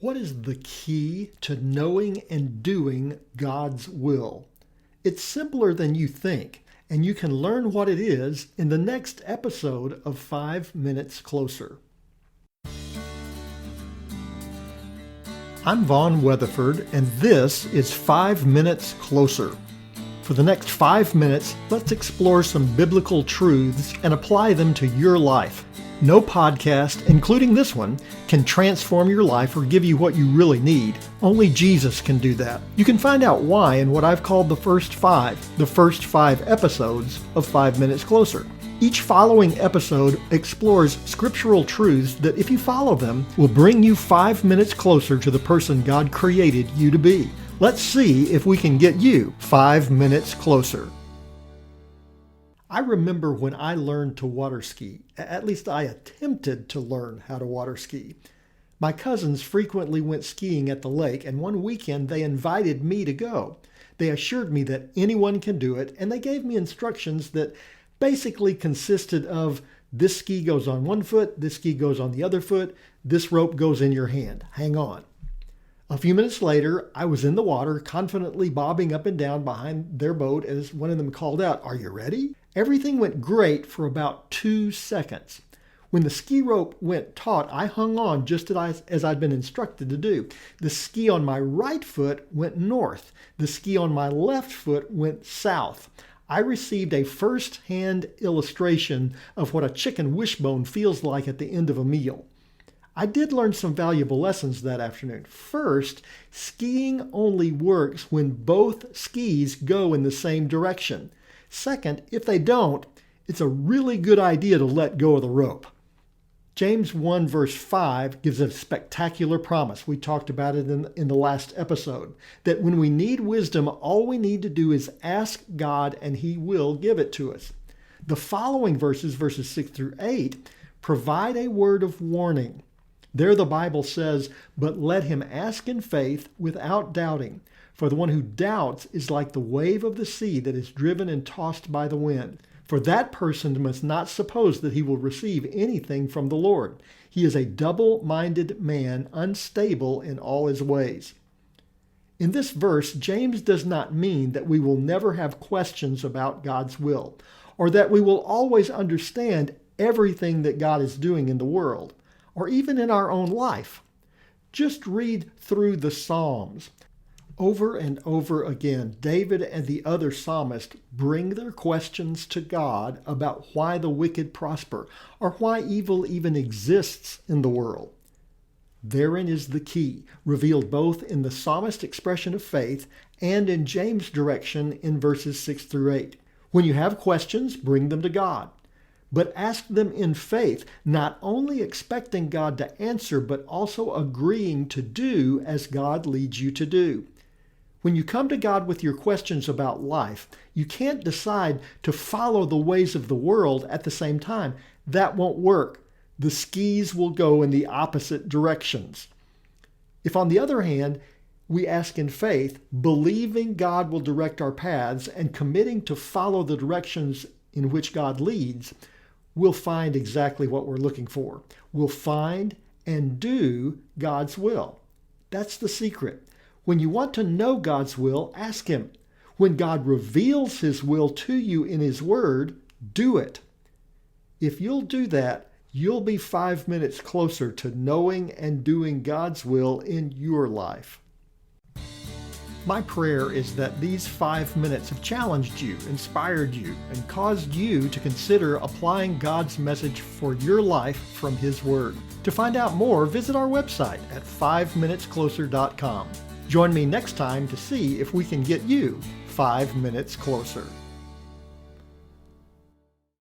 What is the key to knowing and doing God's will? It's simpler than you think, and you can learn what it is in the next episode of 5 Minutes Closer. I'm Vaughn Weatherford, and this is 5 Minutes Closer. For the next 5 minutes, let's explore some biblical truths and apply them to your life. No podcast, including this one, can transform your life or give you what you really need. Only Jesus can do that. You can find out why in what I've called the first five episodes of 5 Minutes Closer. Each following episode explores scriptural truths that, if you follow them, will bring you 5 minutes closer to the person God created you to be. Let's see if we can get you 5 minutes closer. I remember when I learned to water ski. At least I attempted to learn how to water ski. My cousins frequently went skiing at the lake, and one weekend they invited me to go. They assured me that anyone can do it, and they gave me instructions that basically consisted of this ski goes on one foot, this ski goes on the other foot, this rope goes in your hand. Hang on. A few minutes later, I was in the water, confidently bobbing up and down behind their boat as one of them called out, "Are you ready?" Everything went great for about 2 seconds. When the ski rope went taut, I hung on just as I'd been instructed to do. The ski on my right foot went north. The ski on my left foot went south. I received a first-hand illustration of what a chicken wishbone feels like at the end of a meal. I did learn some valuable lessons that afternoon. First, skiing only works when both skis go in the same direction. Second, if they don't, it's a really good idea to let go of the rope. James 1 verse 5 gives a spectacular promise. We talked about it in the last episode, that when we need wisdom, all we need to do is ask God and He will give it to us. The following verses 6 through 8, provide a word of warning. There the Bible says, "But let him ask in faith without doubting. For the one who doubts is like the wave of the sea that is driven and tossed by the wind. For that person must not suppose that he will receive anything from the Lord. He is a double-minded man, unstable in all his ways." In this verse, James does not mean that we will never have questions about God's will, or that we will always understand everything that God is doing in the world, or even in our own life. Just read through the Psalms. Over and over again, David and the other psalmists bring their questions to God about why the wicked prosper, or why evil even exists in the world. Therein is the key, revealed both in the psalmist's expression of faith and in James' direction in verses 6 through 8. When you have questions, bring them to God. But ask them in faith, not only expecting God to answer, but also agreeing to do as God leads you to do. When you come to God with your questions about life, you can't decide to follow the ways of the world at the same time. That won't work. The skis will go in the opposite directions. If, on the other hand, we ask in faith, believing God will direct our paths and committing to follow the directions in which God leads, we'll find exactly what we're looking for. We'll find and do God's will. That's the secret. When you want to know God's will, ask Him. When God reveals His will to you in His Word, do it. If you'll do that, you'll be 5 minutes closer to knowing and doing God's will in your life. My prayer is that these 5 minutes have challenged you, inspired you, and caused you to consider applying God's message for your life from His Word. To find out more, visit our website at 5minutescloser.com. Join me next time to see if we can get you 5 minutes closer.